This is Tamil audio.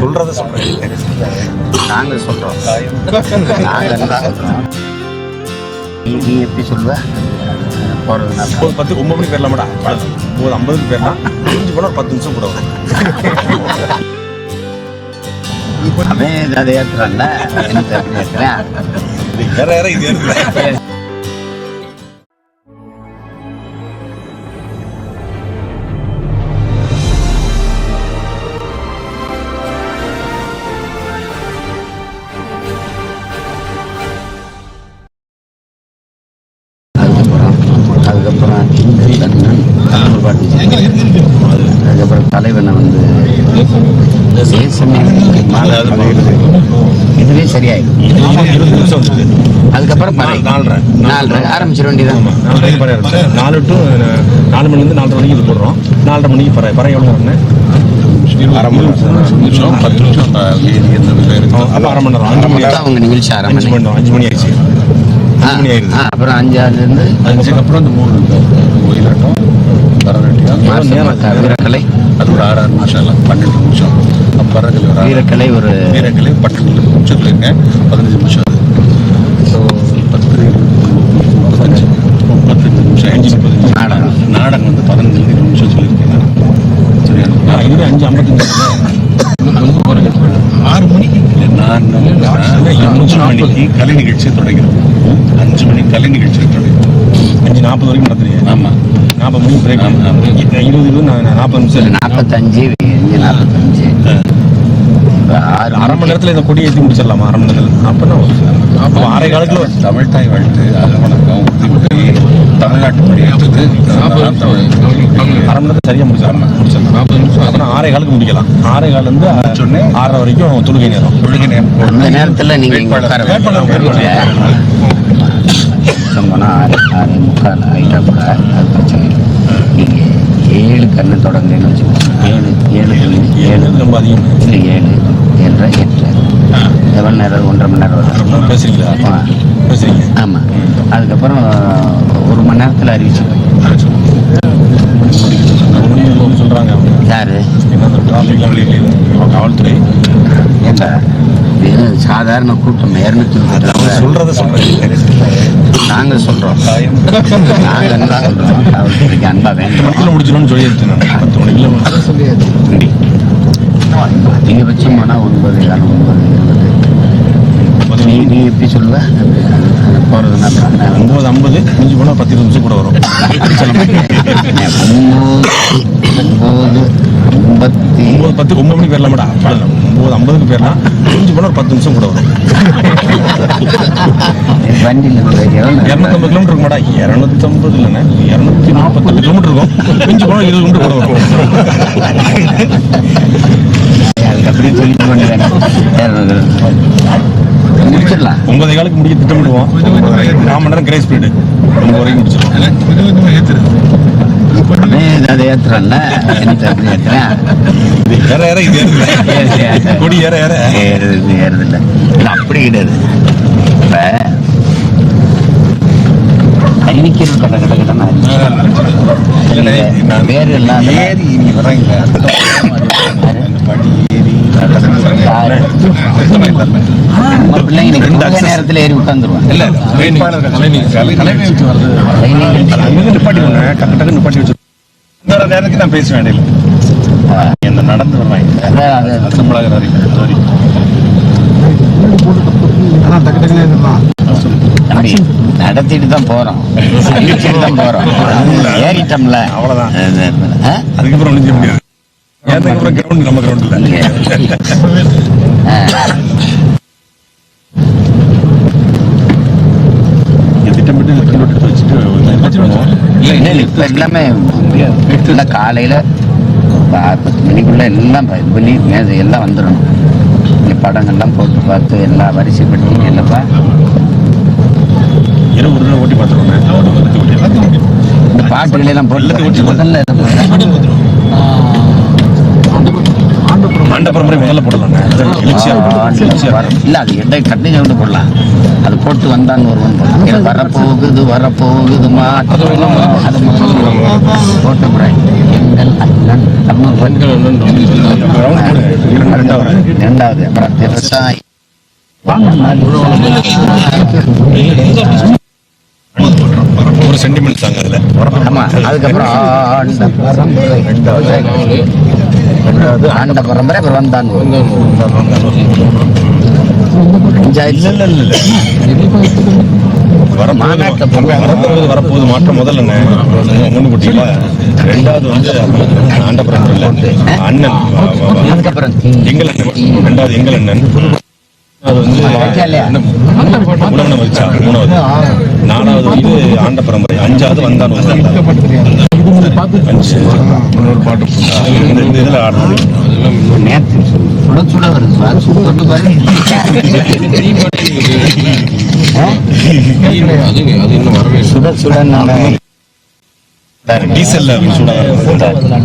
சொல்றத சொல்றேன். நாங்கள் சொல்கிறோம். நாங்கள் என்ன சொல்கிறோம்? நீ எப்படி சொல்லுவ? போகிறதுனா 10 9 மணிக்கு போயிடலாமாடா, 50க்கு போயிடலாம். முடிஞ்சு போனால் ஒரு 10 நிமிஷம் கூட வரும். அவன் அதை ஏற்றுறான்ல, எனக்கு அப்படி ஏற்றுறேன். வேற யாரும் இது ஏற்கல. அதுக்கப்புறம் அதுக்கப்புறம் தலைவனை வந்து இதுவே சரியாயிடும். அதுக்கப்புறம் 4:30 ஆரம்பிச்சிட வேண்டியதான். 4 to 4 மணிலேருந்து 4:30 மணிக்கு இது போடுறோம். 4:30 மணிக்கு பறை எவ்வளோ வரணும்? அரை மணி நேரம் 10 நிமிஷம். அப்போ அரை மணி நேரம் 5 மணி அவங்க நிகழ்ச்சி 5 மணி ஆயிடுச்சு. அப்புறம் 5:06 அதுக்கப்புறம் இந்த 3 ஒயிலாட்டம், பரதநாட்டியம், வீரக்கலை, அது ஒரு 6 நிமிஷம் இல்லை 12 நிமிஷம். பரதக்கலை ஒரு வீரக்கலை ஒரு 12 நிமிஷம் சொல்லியிருக்கேன். 15 நிமிஷம் அது. ஸோ 10 நிமிஷம் 5 நாடகம் வந்து 15 நிமிஷம் சொல்லியிருக்கேன். சரியா? இது 5:55 6 மணிக்கு நான் 5 மணிக்கு கலை நிகழ்ச்சியை தொடங்கிறேன். 5 மணிக்கு கலை நிகழ்ச்சியை தொடங்கிறேன். 5:40 வரைக்கும் நடத்துறீங்க? ஆமாம். 40 மணிக்கு பிரேக். 20 40 நிமிஷம் 45 அரை மணி நேரத்தில் இந்த கொடி ஏற்றி முடிச்சிடலாமா? அரை மணி நேரத்தில் அப்போ 6 காலத்தில் தமிழ் தாய் வாழ்த்து, அகவணக்கம், உறுதிமொழி, தமிழ்நாட்டு படிக்கிறது 1/2 மணி நேரத்தில் சரியாக முடிச்சிடலாம். 40 நிமிஷம். அப்புறம் 6 காலுக்கு முடிக்கலாம். 6 காலேருந்து 6:30 வரைக்கும் தொழுகை நேரம். அந்த நேரத்தில் நீங்கள் போனால் 6:45 ஆகிட்டா கூட அது பிரச்சனை இல்லை. நீங்கள் 7 கண்ணு தொடங்குறேன்னு வச்சுக்கோங்க. 7 ரொம்ப அதிகம் இல்லை, 7 7:30 8 எவ்வளோ நேரம்? 1.5 மணி நேரம் வரும். பேசுறீங்க? ஆமாம். அதுக்கப்புறம் 1 மணி நேரத்தில் அறிவிச்சிருக்கேன். சொல்கிறாங்க யார்? காவல்துறை ஏண்டா இது சாதாரண கூட்டம் 230 சொல்றத சொல்றேன். நாங்கள் சொல்கிறோம். நாங்கள் என்ன சொல்கிறோம்? காவல்துறைக்கு அன்பா வேண்டும். முடிச்சிடணும்னு சொல்லிடுச்சு. நான் 10 மணிக்குள்ள சொல்லியாச்சு. அதிகபட்சம் போனால் 9 நீ எப்படி சொல்லுவ? போகிறதுனா 9:50 முடிஞ்சு போனால் 10 நிமிஷம் கூட வரும். 9:10 9 மணிக்கு போயிடலாமாடா, 9:50க்கு போயிடலாம். முடிஞ்சு போனால் ஒரு 10 நிமிஷம் கூட வரும். வண்டியில் 250 கிலோமீட்டர் இருக்குமாடா? 250 இல்லைண்ணே, 248 கிலோமீட்டர் இருக்கும். முடிஞ்சு போனால் 20 கிலோமீட்டர் கூட வரும். அதுக்கு அப்படியே சொல்லிட்டு முடிச்சிடலாம். 9 காலுக்கு முடிக்க திட்டமிடுவோம். 4 மணி நேரம் கிரேஸ் பீரியட் 9 வரைக்கும் முடிச்சிடலாம். அதை ஏற்றுறேன்ல, எனக்கு அப்படி ஏற்றுறேன். ஏற இது கொடி ஏறுதில்லை. இல்லை அப்படி கிடையாது. இப்போ அறிவிக்கிறது கட்ட கட்ட கட்டணா வேறு எல்லாம் ஏறி நீ வர்றீங்க. நம்ம பிள்ளைங்க நேரத்தில் ஏறி உட்காந்துருவாங்க. இல்லை நிப்பாட்டி வச்சு இன்னொரு நேரத்துக்கு நான் பேச வேண்டிய என்ன நடந்து வர்றாங்க. சம்பளாக நடத்திட்டு தான் போறோம், அறிவிச்சுட்டு தான் போறோம். ஏறிட்டோம்ல, அவ்வளவுதான். அதுக்கப்புறம் ஒழிஞ்ச முடியாது. ஏற்றதுக்கப்புறம் கிரவுண்ட் நம்ம கிரவுண்ட் இல்லை. திட்டமிட்டு வச்சுட்டு இப்போ எல்லாமே காலையில் 6-10 மணிக்குள்ள எல்லாம் எல்லாம் வந்துடணும். படங்கள்லாம் போட்டு பார்த்து எல்லாம் வரிசைப்பட்டு இல்லைப்பா. இரவு ஓட்டி பார்த்துருவோம். இந்த பாட்டுகளெல்லாம் போட்டு முதல்ல ஆண்டபுரம் முதல்ல போடலாம். இல்லை, அது எடை கட்டி கொண்டு போடலாம். அது போட்டு வந்தான்னு வருவான். வரப்போகுது மாட்டு போட்டு எங்கள் ரெண்டாவது அப்புறம் விவசாயி ஒரு சென்டிமெண்ட் தாங்க அதுல. ஆமா. அதுக்கப்புறம் ஆண்ட பரம்பரை அப்புறம் வந்தான் வரப்போகுது மாற்றம். முதல்ல மூணு குட்டியில ரெண்டாவது வந்து ஆண்டபுரம் இல்ல அண்ணன், அதுக்கப்புறம் எங்கள் அண்ணன், ரெண்டாவது எங்கள் அண்ணன், அது வந்து உலகம் வச்சா மூணாவது, நாலாவது வந்து ஆண்ட பரம்பரை, அஞ்சாவது வந்தான் அஞ்சு இன்னொரு பாட்டு இந்த இதில் ஆடுறது நேற்று சுட சுட வருது தொட்டு பாரு. அது இன்னும் வரவே சுட சுட டீசல்ல சூடாக